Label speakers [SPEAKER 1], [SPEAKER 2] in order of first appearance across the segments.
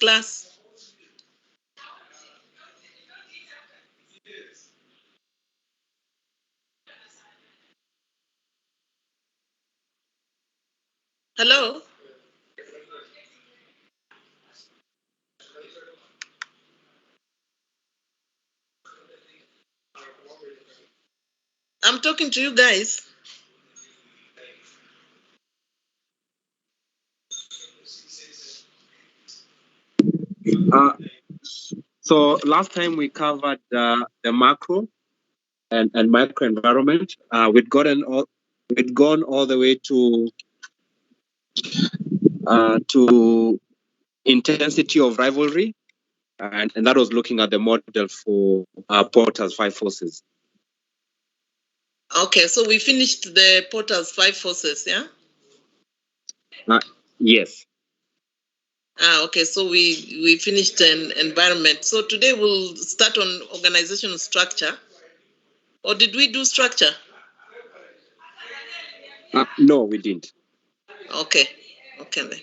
[SPEAKER 1] class. Hello? I'm talking to you guys.
[SPEAKER 2] So last time we covered the macro and micro environment. We'd gone all the way to intensity of rivalry, and that was looking at the model for Porter's five forces.
[SPEAKER 1] Okay, so we finished the Porter's five forces, yeah?
[SPEAKER 2] Yes.
[SPEAKER 1] Okay, so we finished an environment. So today we'll start on organizational structure. Or did we do structure?
[SPEAKER 2] No, we didn't.
[SPEAKER 1] Okay, okay then.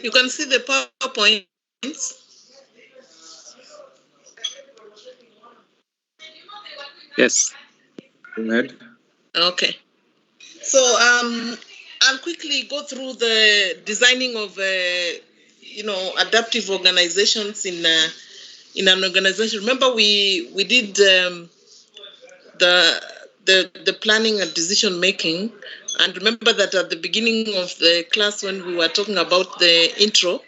[SPEAKER 1] You can see the PowerPoints.
[SPEAKER 2] Yes. Go ahead.
[SPEAKER 1] Okay. So I'll quickly go through the designing of adaptive organizations in an organization. Remember we did the planning and decision making, and remember that at the beginning of the class when we were talking about the intro,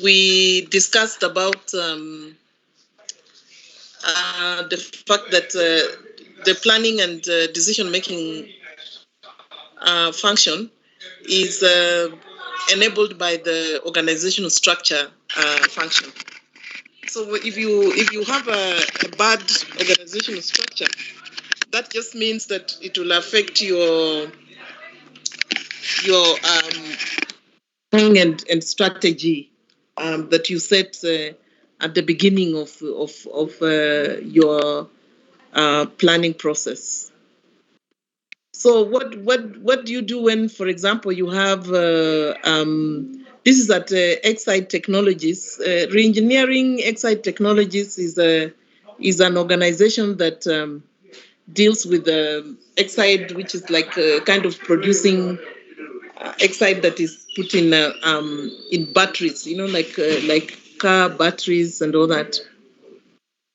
[SPEAKER 1] we discussed about the fact that the planning and decision making function is enabled by the organizational structure function. So if you have a bad organizational structure, that just means that it will affect your planning and strategy that you set at the beginning of your planning process. So what do you do when, for example, you have this is at Exide Technologies. Reengineering Exide Technologies is an organization that deals with Exide, which is like kind of producing Exide that is put in batteries, like car batteries and all that.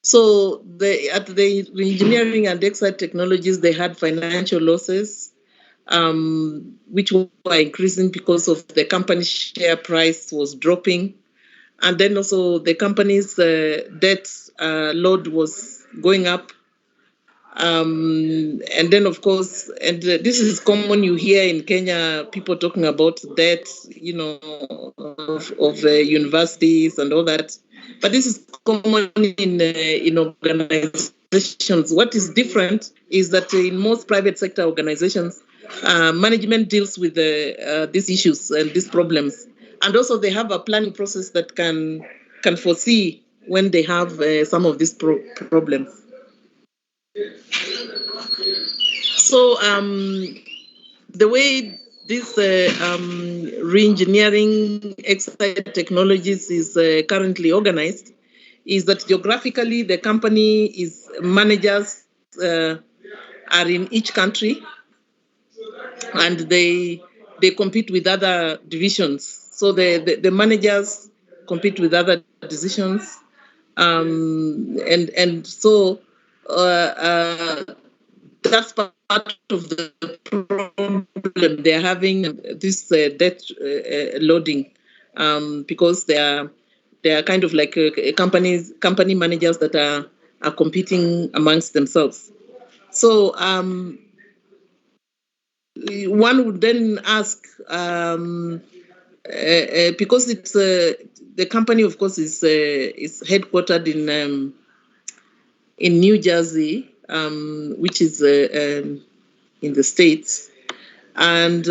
[SPEAKER 1] So at the engineering and Exide Technologies, they had financial losses, which were increasing because of the company's share price was dropping. And then also the company's debt load was going up. And then, of course, and this is common, you hear in Kenya people talking about debt, of universities and all that. But this is common in organizations. What is different is that in most private sector organizations, management deals with these issues and these problems, and also they have a planning process that can foresee when they have some of these problems. So the way this re-engineering exercise technologies is currently organized is that geographically the company is managers are in each country, and they compete with other divisions. So the managers compete with other divisions, and so that's part of the problem they're having, this debt loading, because they are kind of like company managers that are competing amongst themselves. So one would then ask, because it's the company, of course, is headquartered in New Jersey, which is in the States, and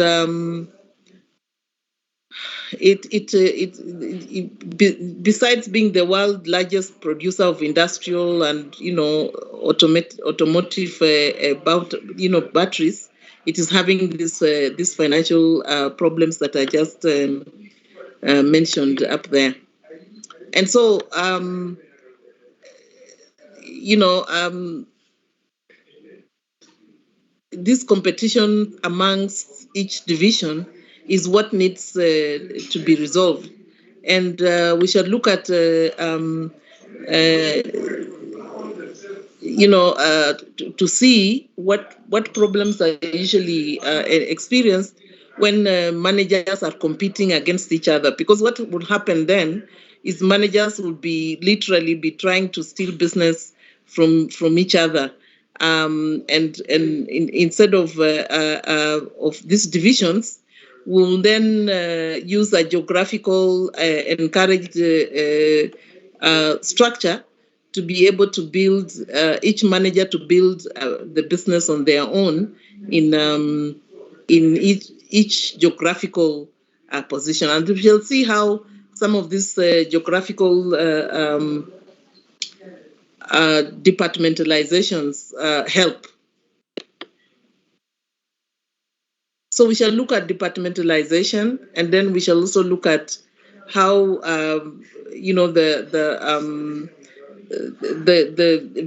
[SPEAKER 1] besides being the world's largest producer of industrial and automotive batteries, it is having these financial problems that I just mentioned up there. And so this competition amongst each division is what needs to be resolved. And we should look at to see what problems are usually experienced when managers are competing against each other. Because what would happen then is managers will literally be trying to steal business from each other, and instead of these divisions, will then use a geographical encouraged structure to be able to build, each manager to build the business on their own in each geographical position. And we shall see how some of these geographical departmentalizations help. So we shall look at departmentalization, and then we shall also look at how the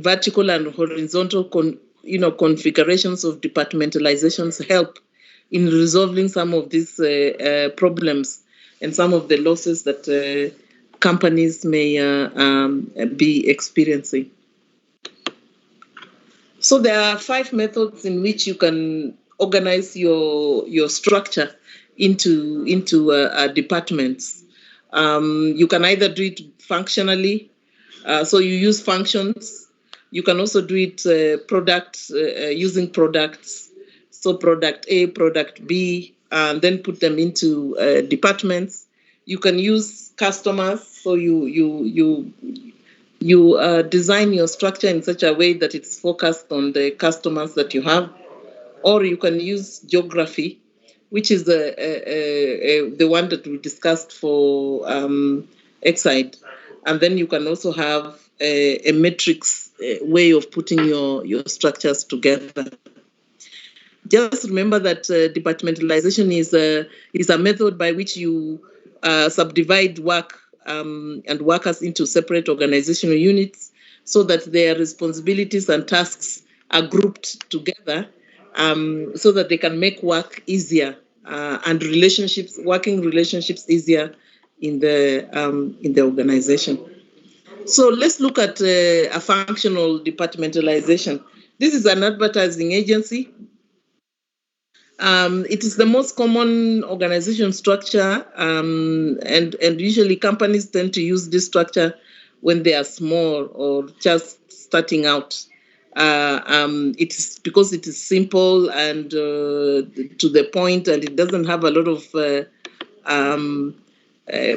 [SPEAKER 1] vertical and horizontal configurations of departmentalizations help in resolving some of these problems and some of the losses that companies may be experiencing. So there are 5 methods in which you can organize your structure into departments. You can either do it functionally, so you use functions. You can also do it using products. So product A, product B, and then put them into departments. You can use customers, so you design your structure in such a way that it's focused on the customers that you have. Or you can use geography, which is the one that we discussed for Exide. And then you can also have a matrix way of putting your structures together. Just remember that departmentalization is a method by which you subdivide work and workers into separate organizational units, so that their responsibilities and tasks are grouped together, so that they can make work easier and working relationships easier in the organization. So let's look at a functional departmentalization. This is an advertising agency. It is the most common organization structure, and usually companies tend to use this structure when they are small or just starting out. It is because it is simple and to the point, and it doesn't have a lot of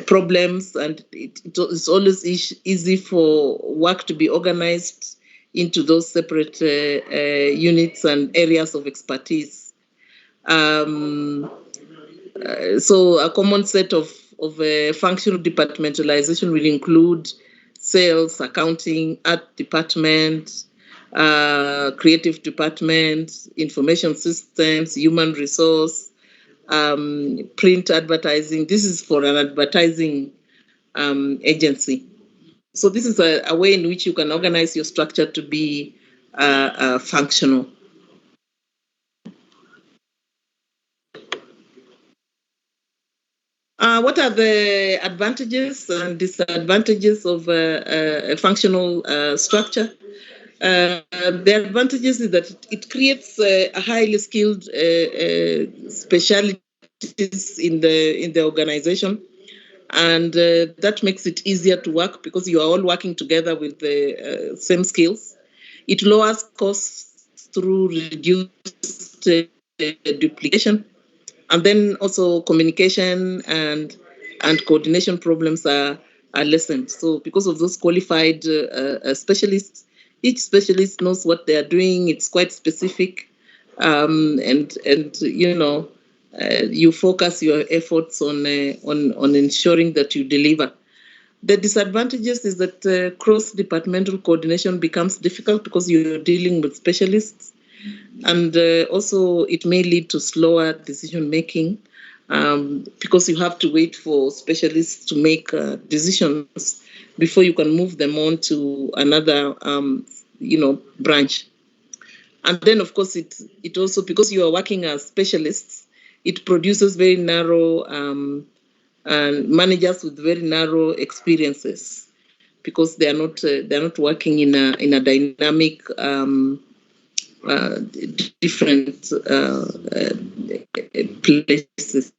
[SPEAKER 1] problems, and it's always easy for work to be organized into those separate units and areas of expertise. So a common set of functional departmentalization will include sales, accounting, art department, creative department, information systems, human resource, print advertising. This is for an advertising agency. So this is a way in which you can organize your structure to be functional. What are the advantages and disadvantages of a functional structure? The advantages is that it creates a highly skilled specialities in the organization, and that makes it easier to work because you are all working together with the same skills. It lowers costs through reduced duplication, and then also communication and coordination problems are lessened. So because of those qualified specialists, each specialist knows what they are doing. It's quite specific, and you focus your efforts on ensuring that you deliver. The disadvantages is that cross-departmental coordination becomes difficult because you're dealing with specialists, and also it may lead to slower decision making because you have to wait for specialists to make decisions before you can move them on to another branch. And then of course it also, because you are working as specialists, it produces very narrow managers with very narrow experiences, because they're not working in a dynamic different places.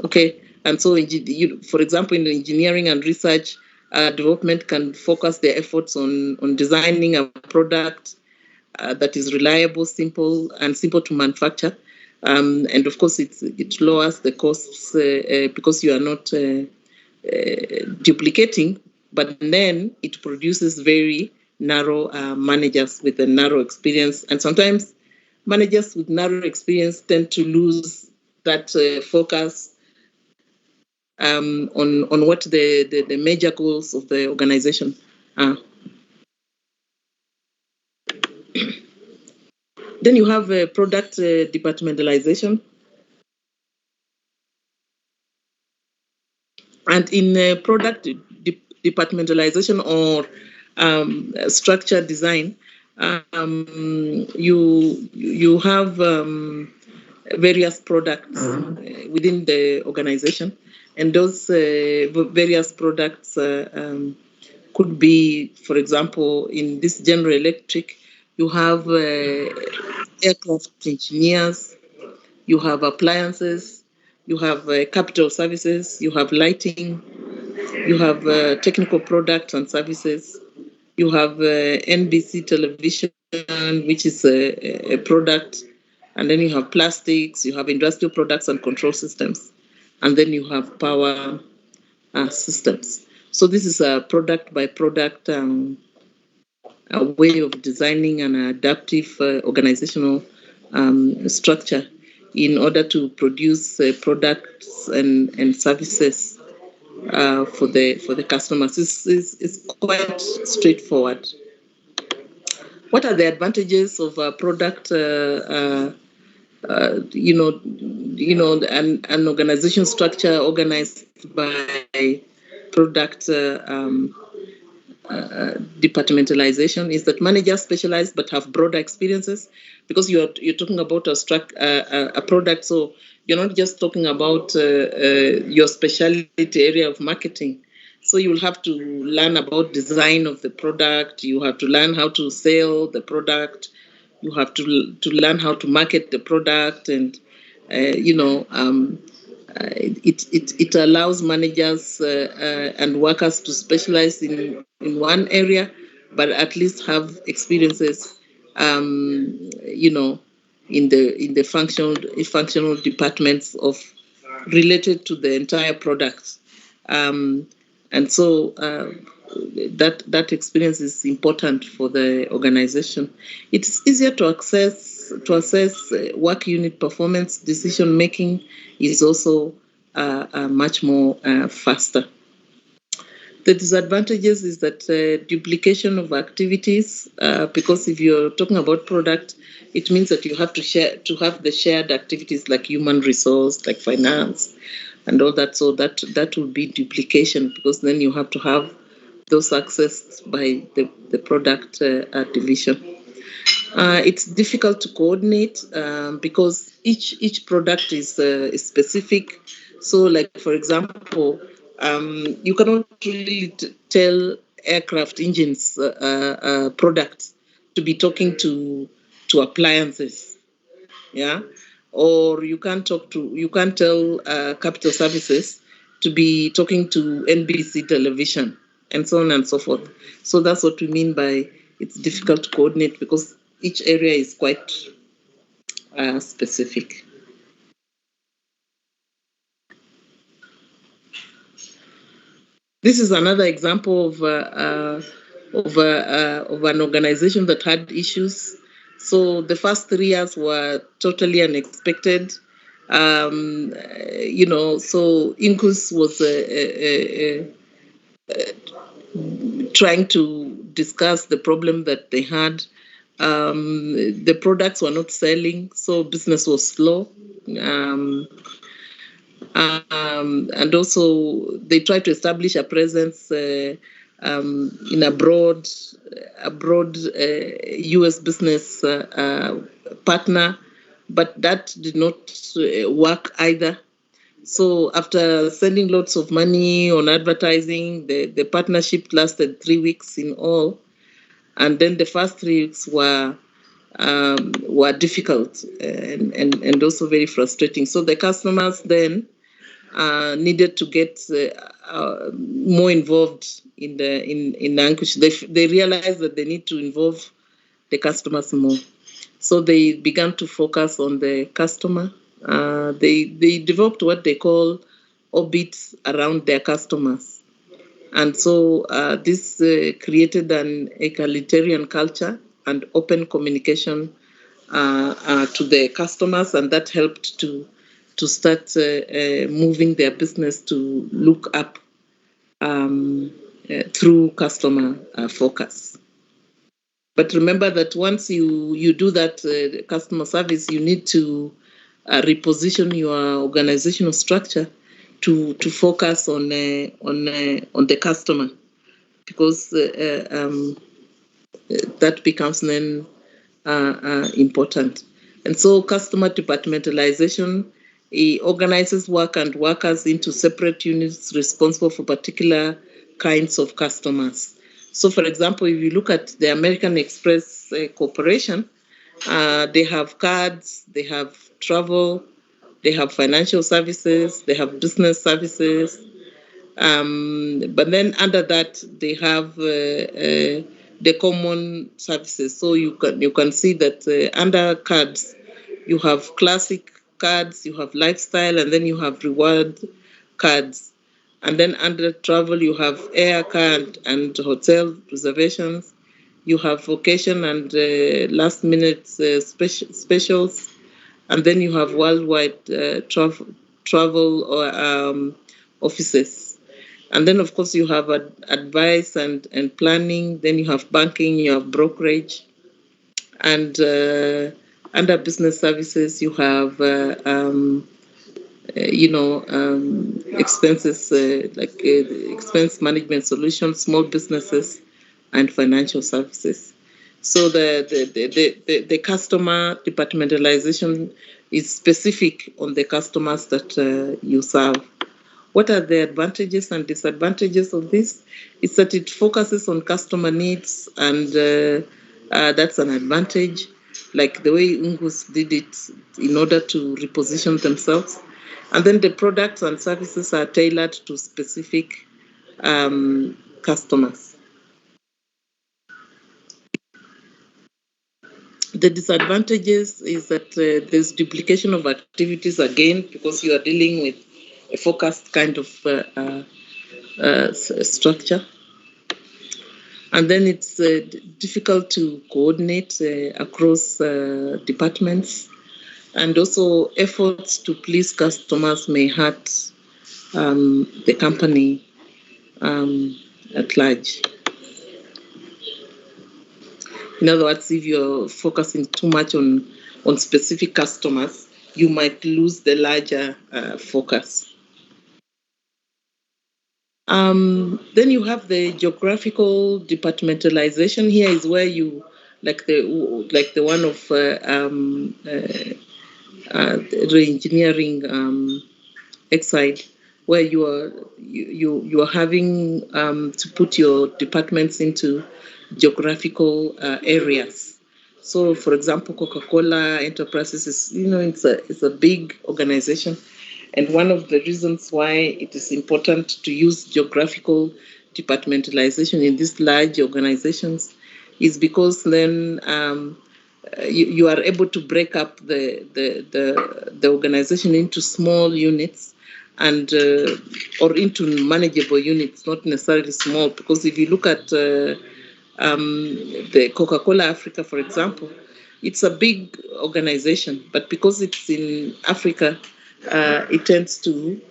[SPEAKER 1] Okay, and so for example, in engineering and research, development can focus their efforts on designing a product that is reliable, simple to manufacture, and of course it lowers the costs because you are not duplicating, but then it produces very narrow managers with a narrow experience. And sometimes managers with narrow experience tend to lose that focus on what the major goals of the organization are. Then you have product departmentalization. And in product departmentalization or structure design, you have various products within the organization, and those various products could be, for example, in this General Electric, you have aircraft engineers, you have appliances, you have capital services, you have lighting, you have technical products and services, you have NBC television, which is a product, and then you have plastics, you have industrial products and control systems, and then you have power systems. So this is a product by product a way of designing an adaptive organizational structure in order to produce products and services for the customers. It's quite straightforward. What are the advantages of a product? An organization structure organized by product departmentalization is that managers specialize but have broader experiences, because you're talking about a product, so you're not just talking about your specialty area of marketing. So you'll have to learn about design of the product, you have to learn how to sell the product, you have to learn how to market the product, and it allows managers and workers to specialize in one area, but at least have experiences, in the functional departments of related to the entire product, and so that experience is important for the organization. It's easier to assess work unit performance. Decision making is also much more faster. The disadvantages is that duplication of activities, because if you're talking about product, it means that you have to have the shared activities like human resource, like finance, and all that. So that will be duplication, because then you have to have those accessed by the product division. It's difficult to coordinate because each product is specific. So, like for example, you cannot really tell aircraft engines products to be talking to appliances, yeah, or you can't tell capital services to be talking to NBC television, and so on and so forth. So that's what we mean by it's difficult to coordinate, because each area is quite specific. This is another example of an organization that had issues. So the first 3 years were totally unexpected. So Incus was trying to discuss the problem that they had. The products were not selling, so business was slow. And also, they tried to establish a presence in abroad U.S. business partner, but that did not work either. So after sending lots of money on advertising, the partnership lasted 3 weeks in all, and then the first 3 weeks were difficult and also very frustrating. So the customers then needed to get more involved in Ankush. They realized that they need to involve the customers more. So they began to focus on the customer. They developed what they call orbits around their customers. And so this created an egalitarian culture and open communication to the customers, and that helped to start moving their business to look up through customer focus. But remember that once you do that customer service, you need to reposition your organizational structure to focus on the customer, because that becomes then important. And so customer departmentalization, it organizes work and workers into separate units responsible for particular kinds of customers. So, for example, if you look at the American Express Corporation, they have cards, they have travel, they have financial services, they have business services. But then under that, they have the common services. So you can see that under cards, you have classic cards, you have lifestyle, and then you have reward cards. And then under travel, you have air card and hotel reservations. You have vacation and last minute specials. And then you have worldwide travel or offices. And then, of course, you have advice and planning. Then you have banking, you have brokerage. And under business services, you have, expenses like expense management solutions, small businesses, and financial services. So the customer departmentalization is specific on the customers that you serve. What are the advantages and disadvantages of this? It's that it focuses on customer needs, and that's an advantage, like the way Ungus did it in order to reposition themselves. And then the products and services are tailored to specific customers. The disadvantages is that there's duplication of activities again, because you are dealing with a focused kind of structure. And then it's difficult to coordinate across departments. And also efforts to please customers may hurt the company at large. In other words, if you're focusing too much on specific customers, you might lose the larger focus. Then you have the geographical departmentalization. Here is where you, like the one of re-engineering exide, where you are having to put your departments into geographical areas. So, for example, Coca-Cola Enterprises is, it's a big organization. And one of the reasons why it is important to use geographical departmentalization in these large organizations is because then you are able to break up the organization into small units and or into manageable units, not necessarily small. Because if you look at the Coca-Cola Africa, for example, it's a big organization, but because it's in Africa, it tends to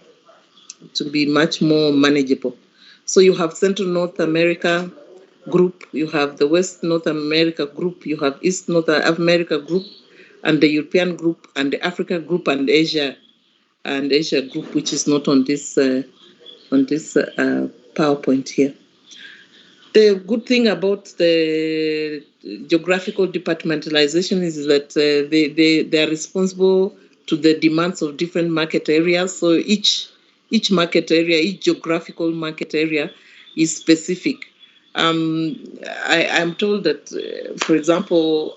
[SPEAKER 1] be much more manageable. So you have Central North America group, you have the West North America group, you have East North America group, and the European group, and the Africa group, and Asia group, which is not on this PowerPoint here. The good thing about the geographical departmentalization is that they are responsible to the demands of different market areas. So each market area, each geographical market area is specific. I'm told that, for example,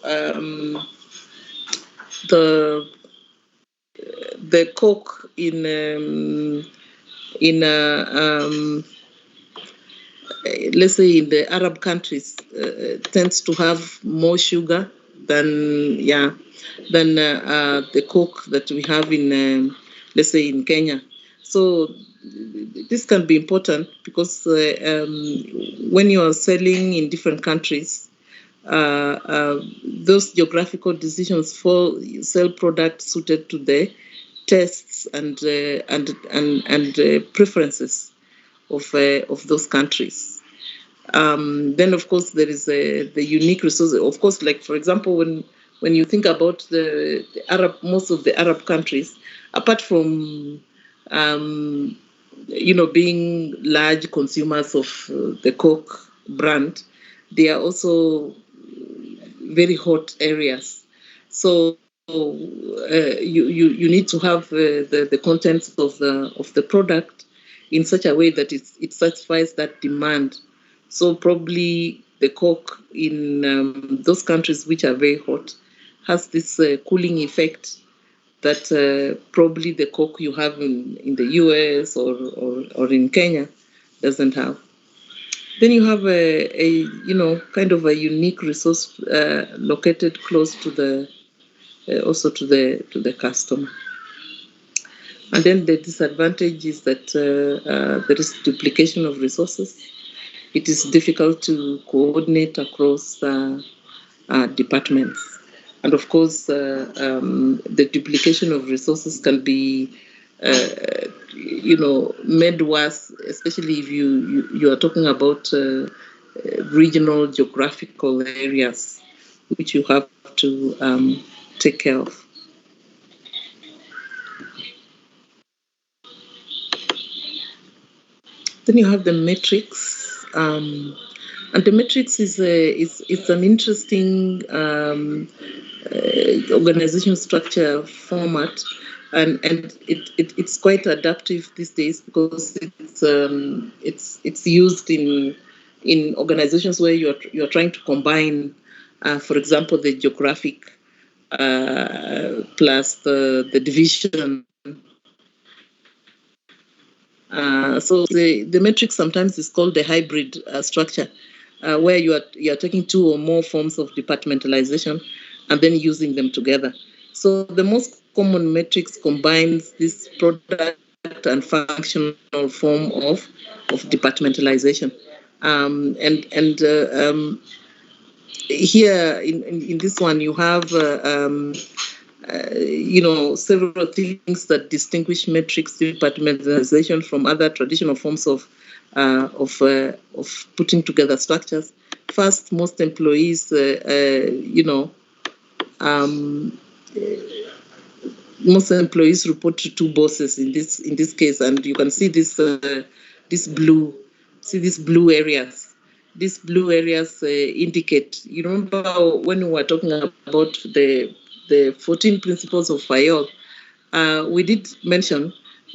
[SPEAKER 1] the Coke in let's say in the Arab countries tends to have more sugar than the Coke that we have in let's say in Kenya. So this can be important because when you are selling in different countries, those geographical decisions sell products suited to the tastes and preferences of those countries. Then, of course, there is the unique resources. Of course, like for example, when you think about the most of the Arab countries, apart from being large consumers of the Coke brand, they are also very hot areas. So you need to have the contents of the product in such a way that it satisfies that demand. So probably the Coke in those countries which are very hot has this cooling effect that probably the Coke you have in the US or in Kenya doesn't have. Then you have a kind of a unique resource located close to the also to the customer. And then the disadvantage is that there is duplication of resources. It is difficult to coordinate across departments. And of course, the duplication of resources can be, made worse, especially if you are talking about regional geographical areas, which you have to take care of. Then you have the matrix, and the matrix is an interesting organization structure format, and it's quite adaptive these days because it's used in organizations where you're trying to combine, for example, the geographic plus the division. So the matrix sometimes is called the hybrid structure, where you are taking two or more forms of departmentalization and then using them together. So the most common matrix combines this product and functional form of departmentalization. Here in this one you have several things that distinguish matrix departmentalization from other traditional forms of of putting together structures. First, most employees, most employees report to two bosses in this case, and you can see these blue areas. These blue areas indicate. You remember when we were talking about the 14 principles of Fayol, we did mention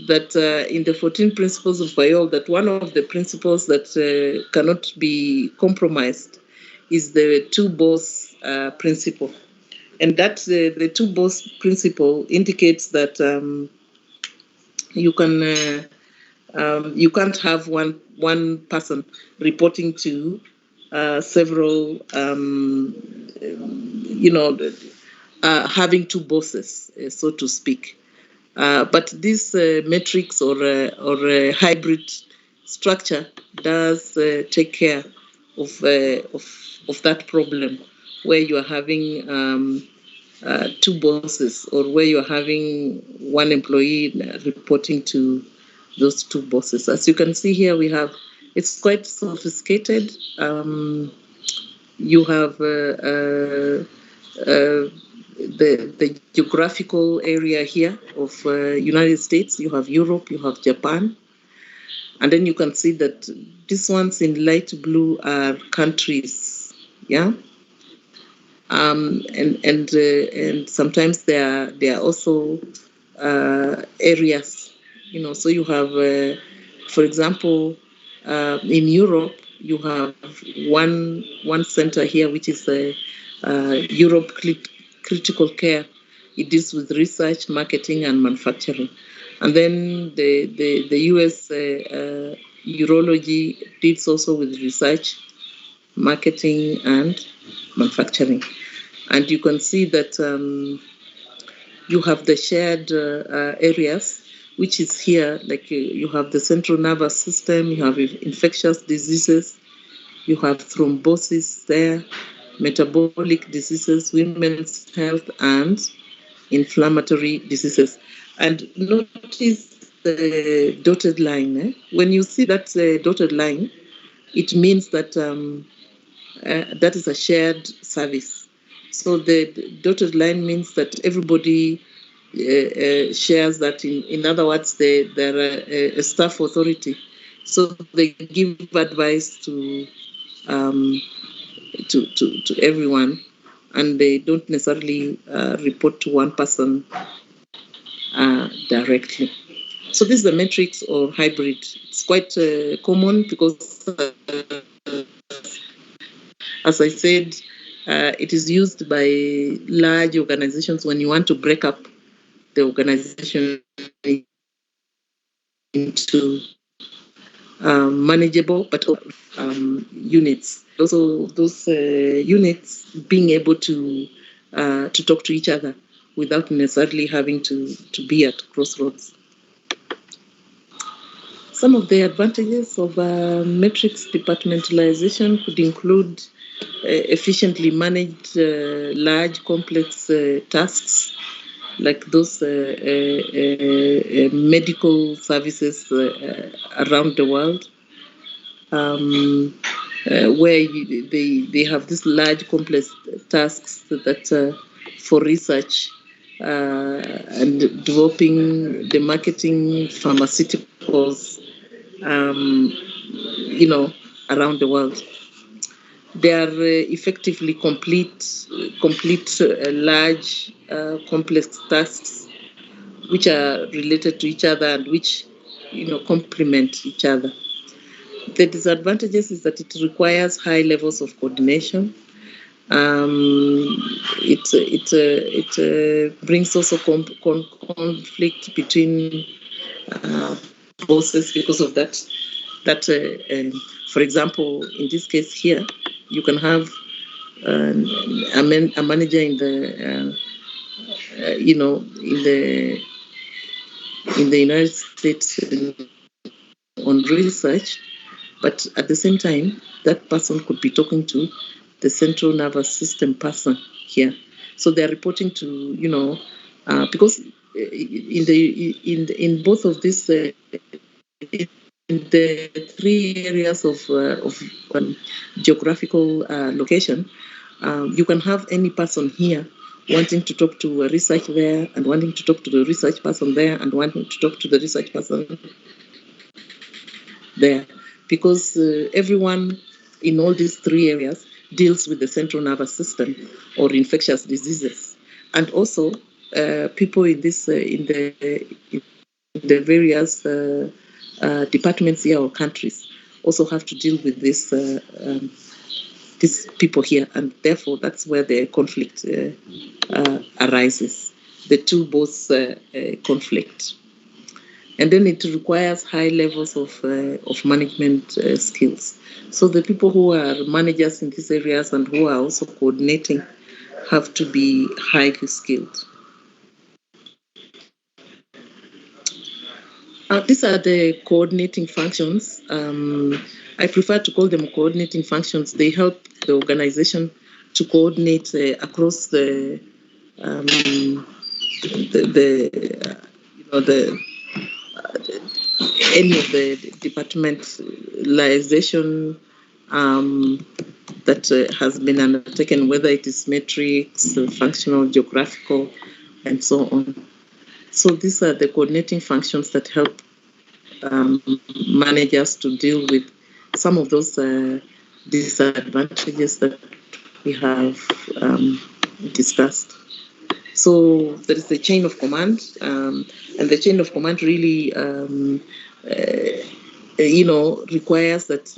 [SPEAKER 1] that in the 14 principles of Fayol, that one of the principles that cannot be compromised is the two boss principle. And that the two boss principle indicates that you can't have one person reporting to several having two bosses, so to speak. But this matrix or hybrid structure does take care of that problem, where you are having two bosses, or where you're having one employee reporting to those two bosses. As you can see here, it's quite sophisticated. You have the geographical area here of United States. You have Europe, you have Japan, and then you can see that these ones in light blue are countries, yeah. And sometimes they are also areas, So you have, for example, in Europe, you have one center here, which is Europe Critical Care. It deals with research, marketing, and manufacturing. And then the US urology deals also with research, marketing, and manufacturing. And you can see that you have the shared areas, which is here, like you have the central nervous system, you have infectious diseases, you have thrombosis there, metabolic diseases, women's health, and inflammatory diseases. And notice the dotted line. When you see that dotted line, it means that that is a shared service. So the dotted line means that everybody shares that. In other words, they're a staff authority. So they give advice to everyone, and they don't necessarily report to one person directly. So this is the matrix or hybrid. It's quite common because, as I said, it is used by large organizations when you want to break up the organization into manageable but units. Also, those units being able to talk to each other without necessarily having to be at crossroads. Some of the advantages of matrix departmentalization could include efficiently managed large complex tasks, like those medical services around the world, where they have these large complex tasks that for research and developing the marketing pharmaceuticals, around the world. They are effectively complete large complex tasks which are related to each other and which complement each other. The disadvantages is that it requires high levels of coordination. It brings also conflict between bosses because of that. For example, in this case here, you can have a manager in the in the United States on research, but at the same time, that person could be talking to the central nervous system person here. So they're reporting to because in both of these the three areas of geographical location, you can have any person here wanting to talk to a research there, and wanting to talk to the research person there, and wanting to talk to the research person there, because everyone in all these three areas deals with the central nervous system or infectious diseases. And also, people in this in the various departments here or countries also have to deal with these people here, and therefore that's where the conflict arises. The two both conflict, and then it requires high levels of management skills. So the people who are managers in these areas and who are also coordinating have to be highly skilled. These are the coordinating functions. I prefer to call them coordinating functions. They help the organization to coordinate across the any of the departmentalization that has been undertaken, whether it is metrics, functional, geographical, and so on. So these are the coordinating functions that help managers to deal with some of those disadvantages that we have discussed. So there is a chain of command, and the chain of command really, requires that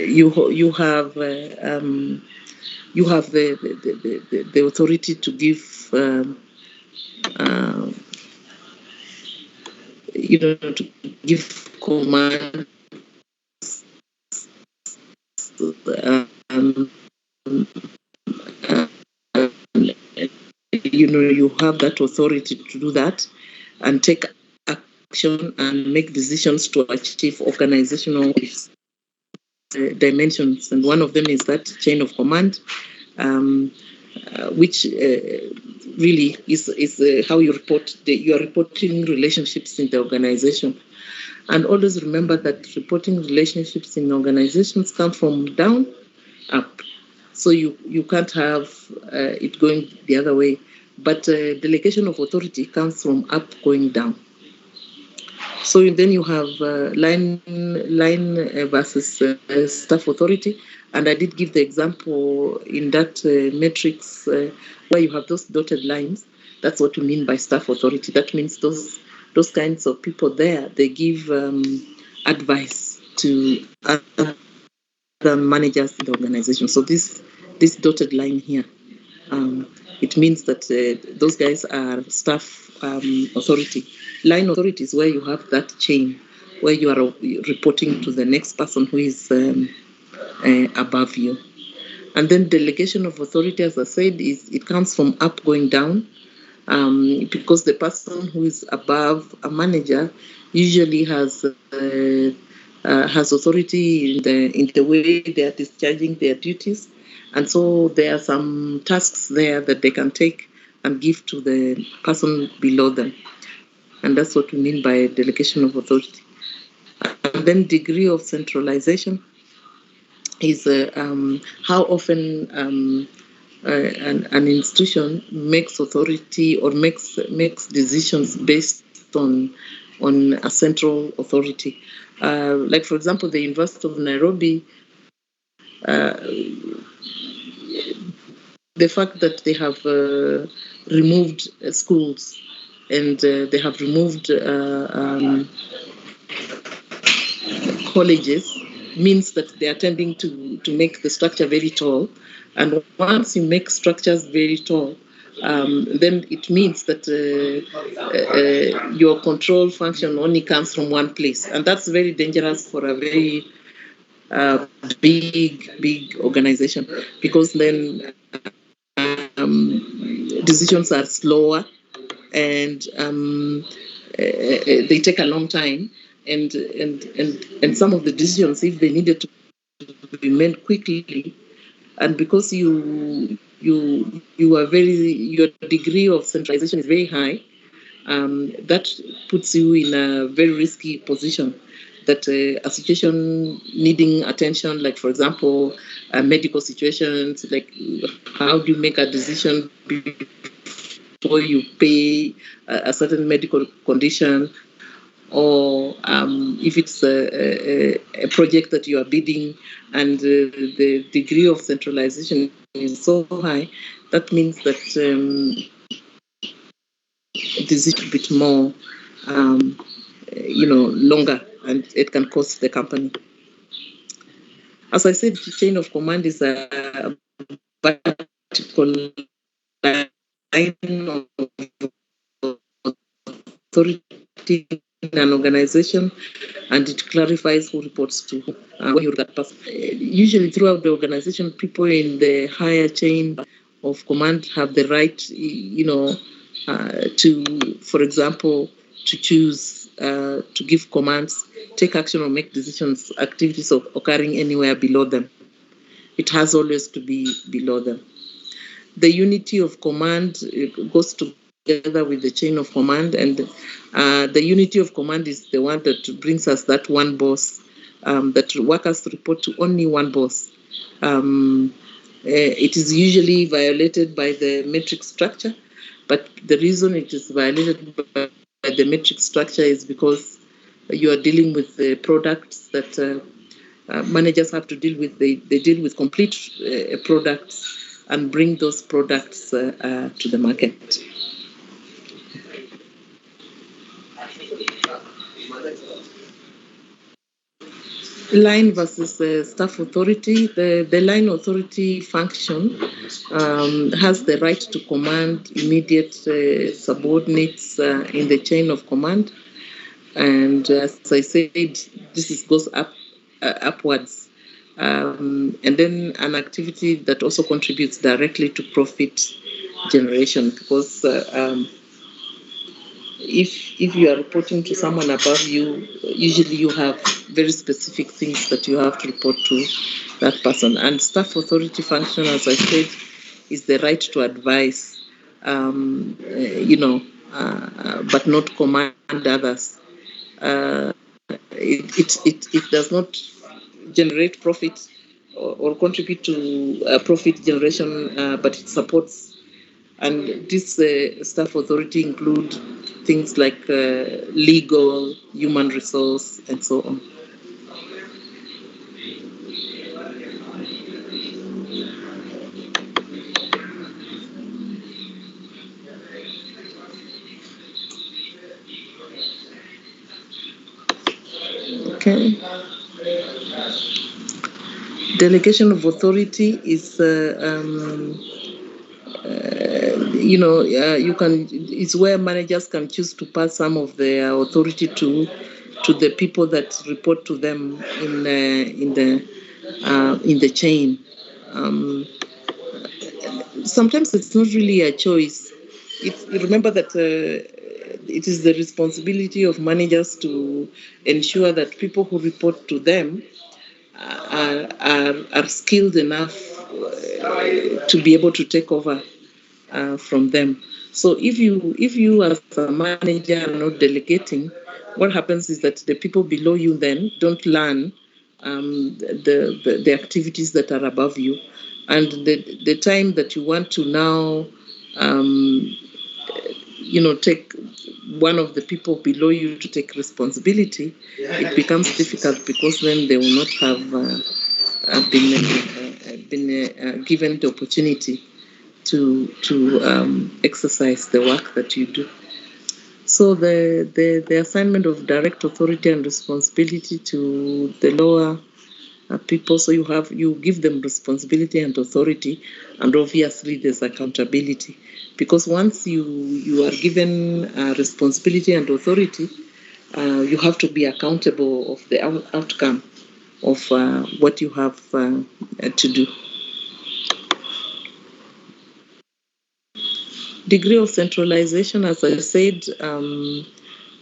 [SPEAKER 1] you have the authority to give to give command. You have that authority to do that and take action and make decisions to achieve organizational dimensions. And one of them is that chain of command, which really is how you report your reporting relationships in the organization. And always remember that reporting relationships in organizations come from down up. So you can't have it going the other way. But delegation of authority comes from up going down. So then you have line versus staff authority. And I did give the example in that matrix where you have those dotted lines. That's what we mean by staff authority. That means those kinds of people there, they give advice to other managers in the organization. So this dotted line here, it means that those guys are staff authority. Line authority is where you have that chain, where you are reporting to the next person who is above you. And then delegation of authority, as I said, it comes from up going down, because the person who is above a manager usually has authority in the way they are discharging their duties. And so there are some tasks there that they can take and give to the person below them. And that's what we mean by delegation of authority. And then degree of centralization is how often an institution makes authority or makes decisions based on a central authority. Like, for example, the University of Nairobi, the fact that they have removed schools and they have removed colleges means that they are tending to make the structure very tall. And once you make structures very tall, then it means that your control function only comes from one place. And that's very dangerous for a very big organization, because then decisions are slower and they take a long time. And some of the decisions, if they needed to be made quickly, and because you are your degree of centralization is very high, that puts you in a very risky position. That a situation needing attention, like for example, medical situations, like how do you make a decision before you pay a certain medical condition, or if it's a project that you are bidding and the degree of centralization is so high, that means that decision a bit more, longer, and it can cost the company. As I said, the chain of command is a vertical line of authority in an organization, and it clarifies who reports to who, when you're that person. Usually throughout the organization, people in the higher chain of command have the right, to, for example, to choose, to give commands, take action or make decisions, activities occurring anywhere below them. It has always to be below them. The unity of command goes together with the chain of command, and the unity of command is the one that brings us that one boss, that workers report to only one boss. It is usually violated by the matrix structure, but the reason it is violated by the matrix structure is because you are dealing with the products that managers have to deal with. They deal with complete products and bring those products to the market. Line versus staff authority. The line authority function has the right to command immediate subordinates in the chain of command. And as I said, this goes upwards. And then an activity that also contributes directly to profit generation, because if you are reporting to someone above you, usually you have very specific things that you have to report to that person. And staff authority function, as I said, is the right to advise, but not command others. It does not generate profit or contribute to profit generation, but it supports. And this staff authority include things like legal, human resource, and so on. Okay. Delegation of authority is, you can. It's where managers can choose to pass some of their authority to the people that report to them in the chain. Sometimes it's not really a choice. Remember that it is the responsibility of managers to ensure that people who report to them are skilled enough to be able to take over from them. So if you as a manager are not delegating, what happens is that the people below you then don't learn the activities that are above you, and the time that you want to now take one of the people below you to take responsibility, it becomes difficult, because then they will not have been given the opportunity to exercise the work that you do. So the assignment of direct authority and responsibility to the lower people. So you give them responsibility and authority, and obviously there's accountability, because once you are given responsibility and authority, you have to be accountable of the outcome of what you have to do. Degree of centralization, as I said,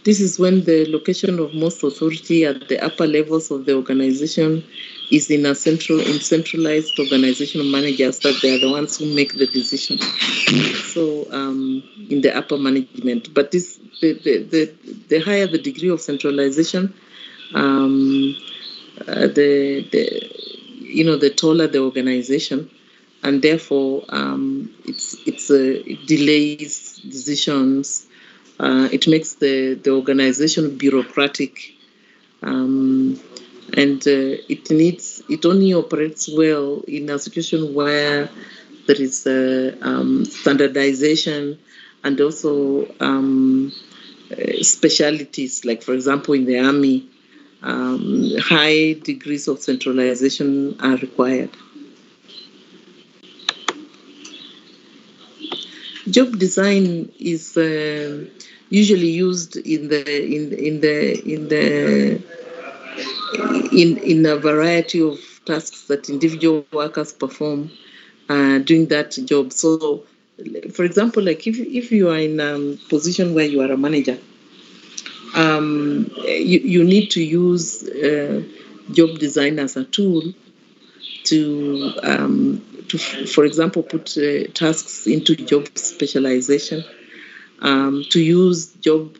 [SPEAKER 1] This is when the location of most authority at the upper levels of the organization is in centralized organizational managers, that they are the ones who make the decision. So in the upper management, but the higher the degree of centralization, the taller the organization, and therefore it delays decisions. It makes the organization bureaucratic, and it only operates well in a situation where there is standardization and also specialities. Like, for example, in the army, high degrees of centralization are required. Job design is usually used in a variety of tasks that individual workers perform doing that job. So, for example, like if you are in a position where you are a manager, you need to use job design as a tool to for example, put tasks into job specialization, to use job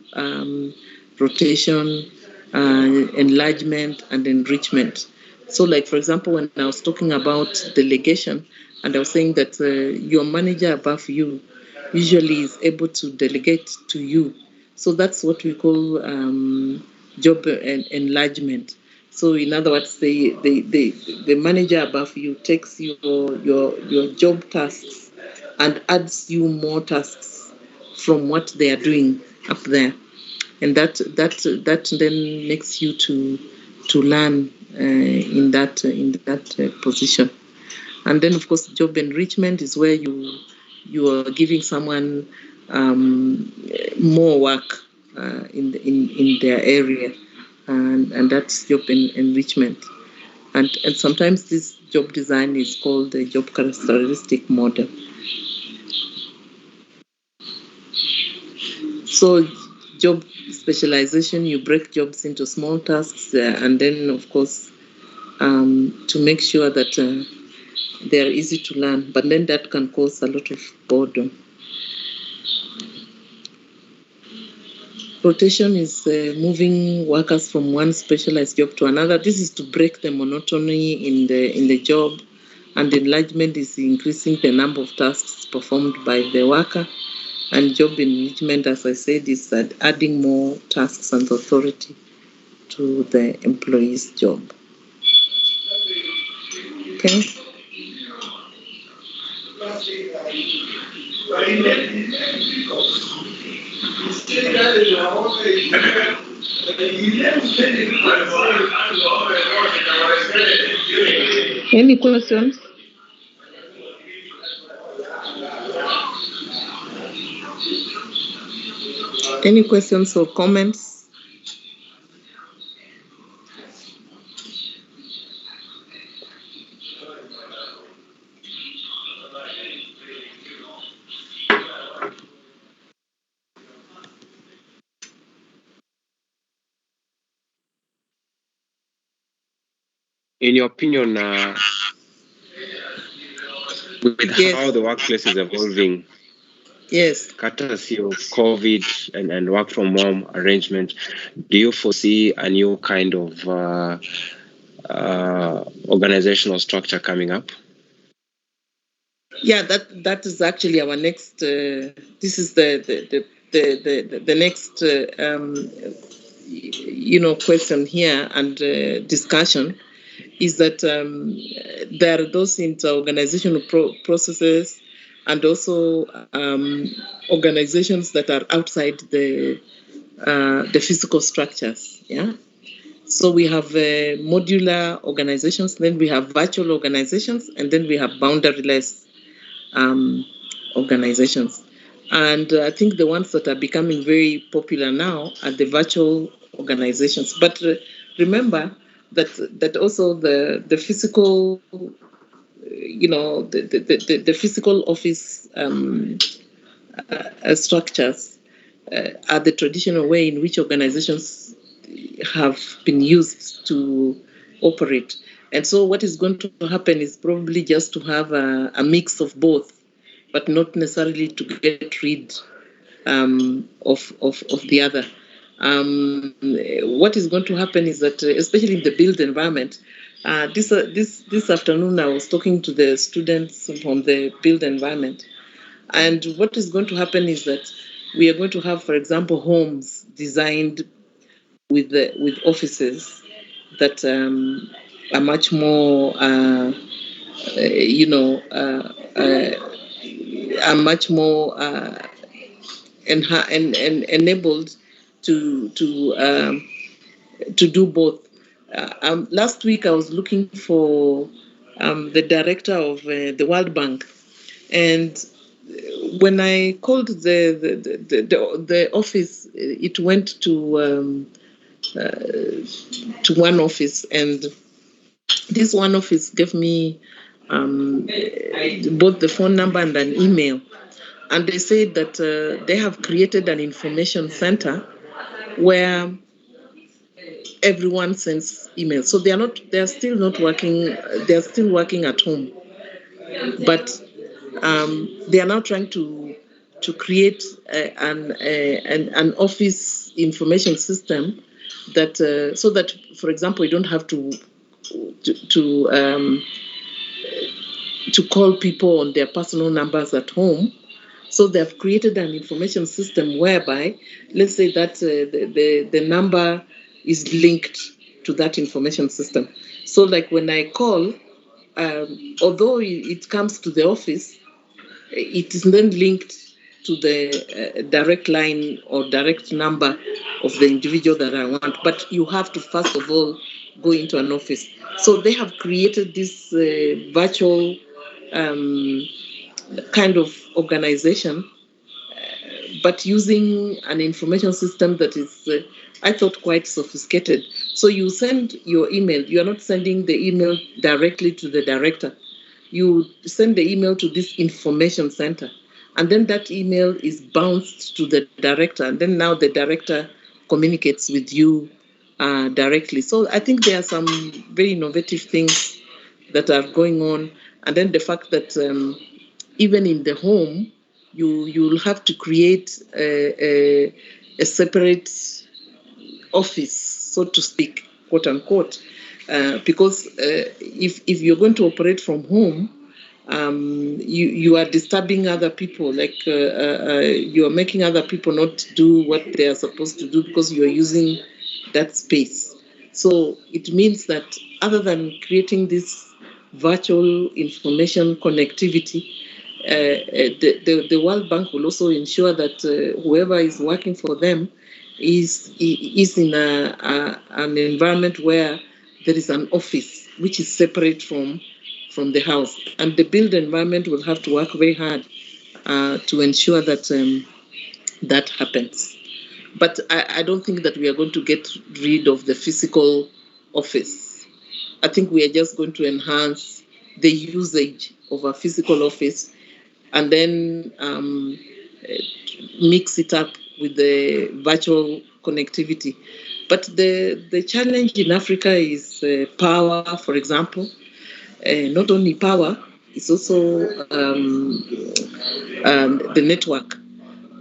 [SPEAKER 1] rotation, enlargement, and enrichment. So, like, for example, when I was talking about delegation, and I was saying that your manager above you usually is able to delegate to you. So that's what we call job enlargement. So, in other words, the manager above you takes your job tasks and adds you more tasks from what they are doing up there, and that then makes you to learn in that position. And then, of course, job enrichment is where you are giving someone more work in their area, and that's job enrichment. And sometimes this job design is called the job characteristic model. So, job specialization, you break jobs into small tasks, and then, of course, to make sure that they are easy to learn, but then that can cause a lot of boredom. Rotation is moving workers from one specialized job to another. This is to break the monotony in the job, and enlargement is increasing the number of tasks performed by the worker. And job enrichment, as I said, is adding more tasks and authority to the employee's job. Okay. Any questions? Any questions or comments?
[SPEAKER 2] In your opinion, with how the workplace is evolving,
[SPEAKER 1] yes,
[SPEAKER 2] courtesy of COVID and work from home arrangement, do you foresee a new kind of organizational structure coming up?
[SPEAKER 1] Yeah, that is actually our next. This is the next question here and discussion, is that there are those inter-organizational processes and also organizations that are outside the physical structures. Yeah. So we have modular organizations, then we have virtual organizations, and then we have boundaryless organizations. And I think the ones that are becoming very popular now are the virtual organizations. But remember that also the physical, the physical office structures are the traditional way in which organizations have been used to operate. And so what is going to happen is probably just to have a mix of both, but not necessarily to get rid of the other. What is going to happen is that, especially in the built environment, this afternoon I was talking to the students from the built environment, and what is going to happen is that we are going to have, for example, homes designed with offices that are much more, are much more enabled to do both. Last week I was looking for the director of the World Bank, and when I called the office, it went to one office, and this one office gave me both the phone number and an email, and they said that they have created an information center where everyone sends emails. So they are still not working. They are still working at home, but they are now trying to create an office information system that so that, for example, you don't have to call people on their personal numbers at home. So they have created an information system whereby, let's say that the number is linked to that information system. So like when I call, although it comes to the office, it is then linked to the direct line or direct number of the individual that I want. But you have to first of all go into an office. So they have created this virtual kind of organization, but using an information system that is, I thought, quite sophisticated. So you send your email. You are not sending the email directly to the director. You send the email to this information center, and then that email is bounced to the director, and then now the director communicates with you directly. So I think there are some very innovative things that are going on, and then the fact that even in the home, you'll have to create a separate office, so to speak, quote unquote, because if you're going to operate from home, you are disturbing other people, like you are making other people not do what they are supposed to do because you are using that space. So it means that other than creating this virtual information connectivity, the World Bank will also ensure that whoever is working for them is in an environment where there is an office which is separate from the house, and the built environment will have to work very hard to ensure that that happens. But I don't think that we are going to get rid of the physical office. I think we are just going to enhance the usage of a physical office, and then mix it up with the virtual connectivity. But the challenge in Africa is power, for example. Not only power, it's also the network.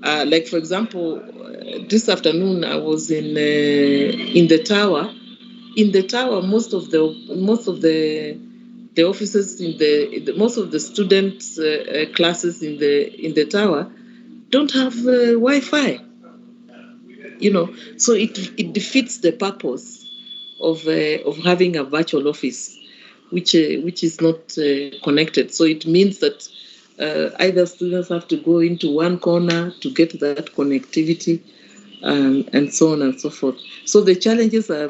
[SPEAKER 1] Like, for example, this afternoon I was in the tower. In the tower, most of the offices in most of the student classes in the tower don't have Wi-Fi. So it defeats the purpose of having a virtual office, which is not connected. So it means that either students have to go into one corner to get that connectivity, and so on and so forth. So the challenges are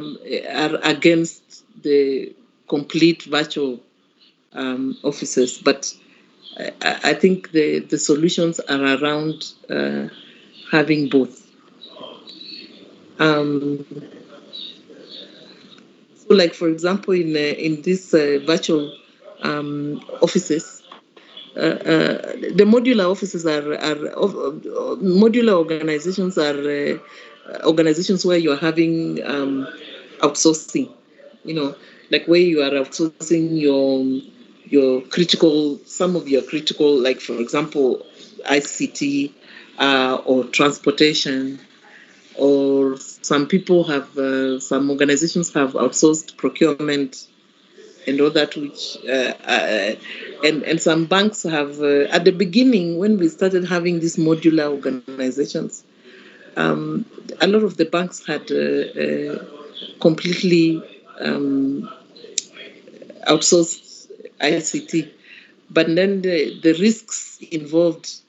[SPEAKER 1] against the complete virtual offices, but I think the solutions are around having both. So, like, for example, in these virtual offices, the modular offices are modular organizations are organizations where you are having outsourcing, like where you are outsourcing your critical, some of your critical, like for example, ICT or transportation, or some people have, some organizations have outsourced procurement and all that, which and some banks have at the beginning when we started having these modular organizations, a lot of the banks had completely outsourced ICT, but then the risks involved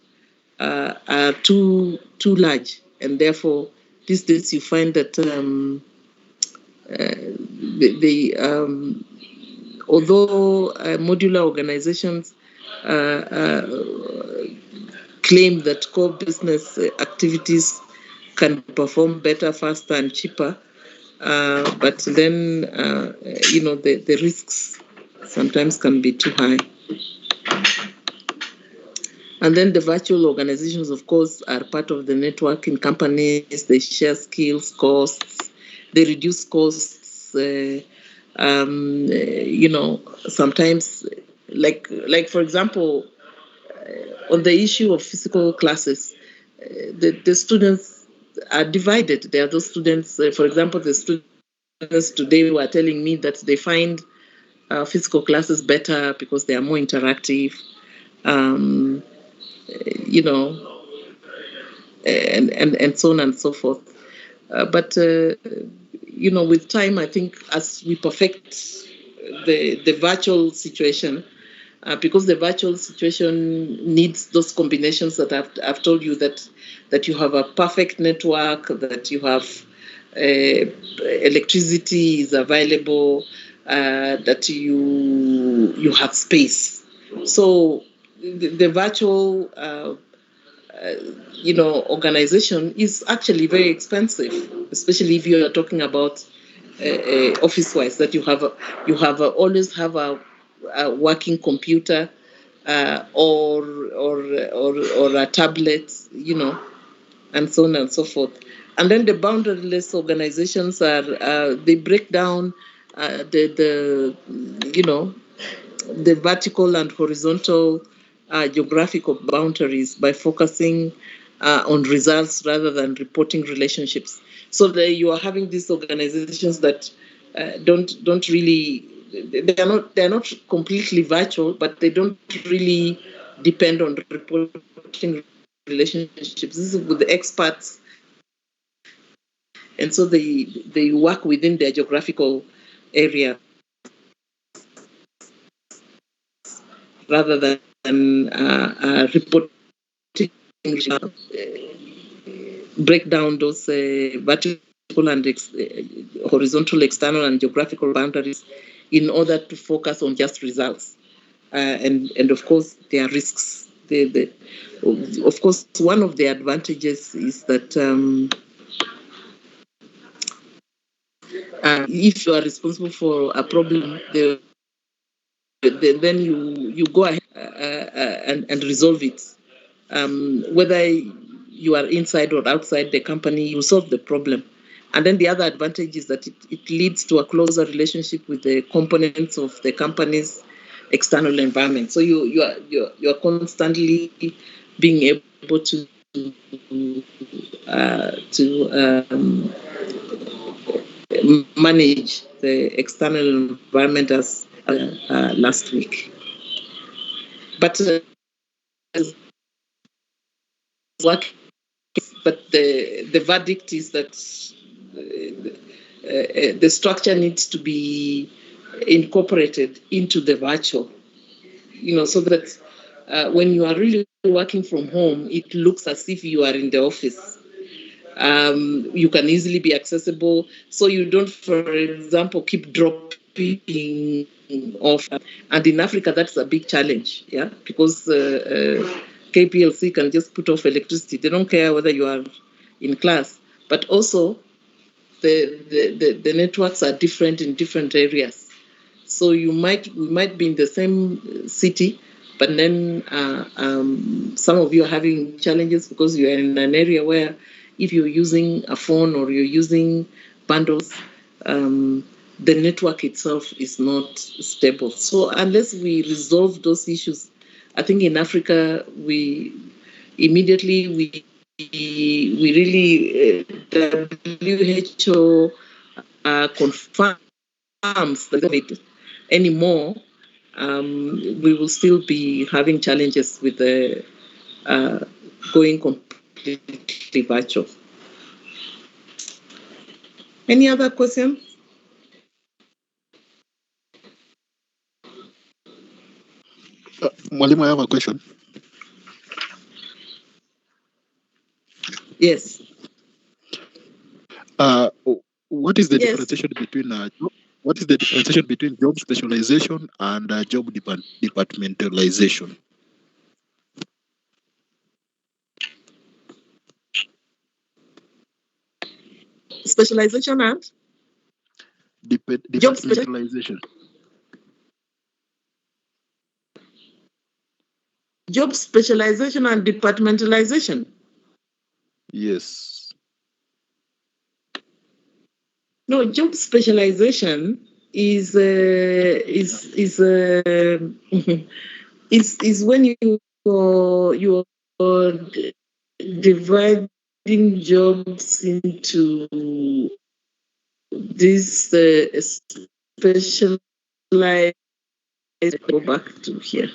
[SPEAKER 1] are too large, and therefore these days you find that although modular organizations claim that core business activities can perform better, faster, and cheaper, but then the risks sometimes can be too high. And then the virtual organizations, of course, are part of the networking companies. They share skills, costs, they reduce costs. Sometimes, like for example, on the issue of physical classes, the students are divided. There are those students, for example, the students today were telling me that they find physical classes better because they are more interactive. And so on and so forth. But with time, I think as we perfect the virtual situation, because the virtual situation needs those combinations that I've told you, that you have a perfect network, that you have electricity is available, that you have space. So the virtual organization is actually very expensive, especially if you are talking about office-wise, that you always have a working computer or a tablet, and so on and so forth. And then the boundaryless organizations are they break down the vertical and horizontal geographical boundaries by focusing on results rather than reporting relationships. So that you are having these organizations that don't really, they're not completely virtual, but they don't really depend on reporting relationships. This is with the experts, and so they work within their geographical area rather than reporting, break down those vertical and horizontal, external, and geographical boundaries in order to focus on just results. And of course, there are risks. Of course, one of the advantages is that if you are responsible for a problem, then you go ahead and resolve it. Whether you are inside or outside the company, you solve the problem. And then the other advantage is that it leads to a closer relationship with the components of the company's external environment. So you are constantly being able to manage the external environment as last week. But the verdict is that the structure needs to be incorporated into the virtual, so that when you are really working from home, it looks as if you are in the office. You can easily be accessible, so you don't, for example, keep dropping off. And in Africa, that's a big challenge, because KPLC can just put off electricity. They don't care whether you are in class. But also, the networks are different in different areas. So we might be in the same city, but then some of you are having challenges because you're in an area where if you're using a phone or you're using bundles, the network itself is not stable. So unless we resolve those issues, I think in Africa we really WHO confirms that it anymore, we will still be having challenges with the going completely virtual. Any other questions?
[SPEAKER 3] Mwalimu, I have a question.
[SPEAKER 1] Yes.
[SPEAKER 3] What is the differentiation between job specialization and job departmentalization?
[SPEAKER 1] Specialization and
[SPEAKER 3] departmentalization.
[SPEAKER 1] Job specialization and departmentalization.
[SPEAKER 3] Yes.
[SPEAKER 1] No, job specialization is when you're dividing jobs into this specialized. Go back to here.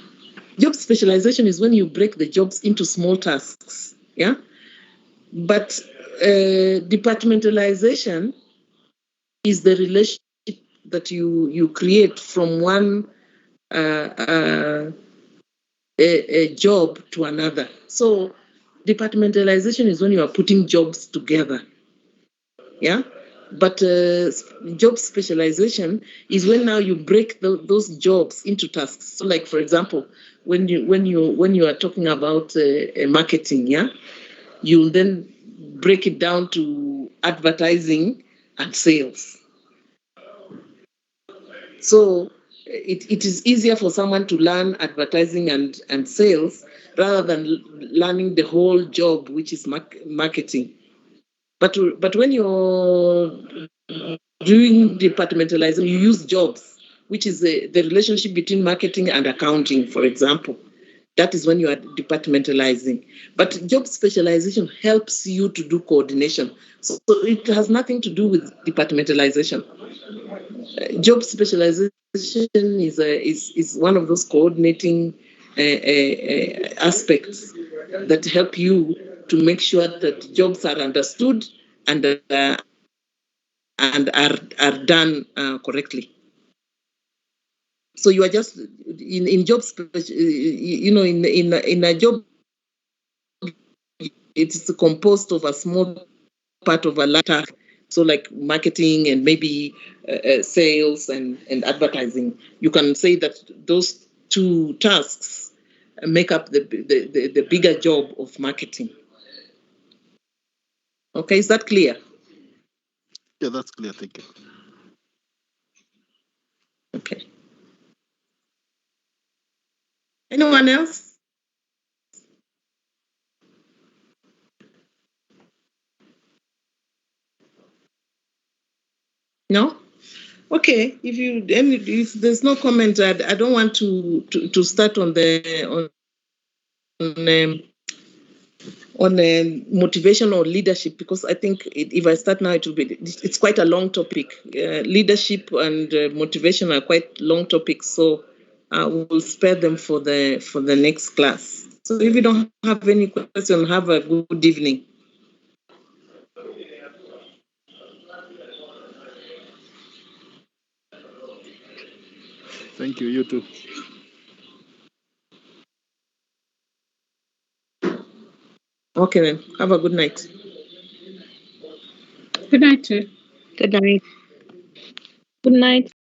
[SPEAKER 1] Job specialization is when you break the jobs into small tasks. Yeah, but departmentalization is the relationship that you create from one a job to another. So departmentalization is when you are putting jobs together. Yeah, but job specialization is when now you break those jobs into tasks. So, like for example, when you are talking about marketing, yeah, you'll then break it down to advertising and sales. So it is easier for someone to learn advertising and sales rather than learning the whole job, which is marketing. But when you're doing departmentalization, you use jobs, which is the relationship between marketing and accounting, for example. That is when you are departmentalizing. But job specialization helps you to do coordination. So it has nothing to do with departmentalization. Job specialization is one of those coordinating aspects that help you to make sure that jobs are understood and are done correctly. So you are just in job, in a job, it's composed of a small part of a latter. So like marketing and maybe sales and advertising. You can say that those two tasks make up the bigger job of marketing. Okay, is that clear?
[SPEAKER 3] Yeah, that's clear. Thank you.
[SPEAKER 1] Okay. Anyone else? No? Okay. If there's no comment, I don't want to start on motivation or leadership, because I think if I start now, it's quite a long topic. Leadership and motivation are quite long topics, so we'll spare them for the next class. So if you don't have any question, have a good evening.
[SPEAKER 3] Thank you. You too.
[SPEAKER 1] Okay then. Have a good night.
[SPEAKER 4] Good night, too.
[SPEAKER 5] Good night. Good night.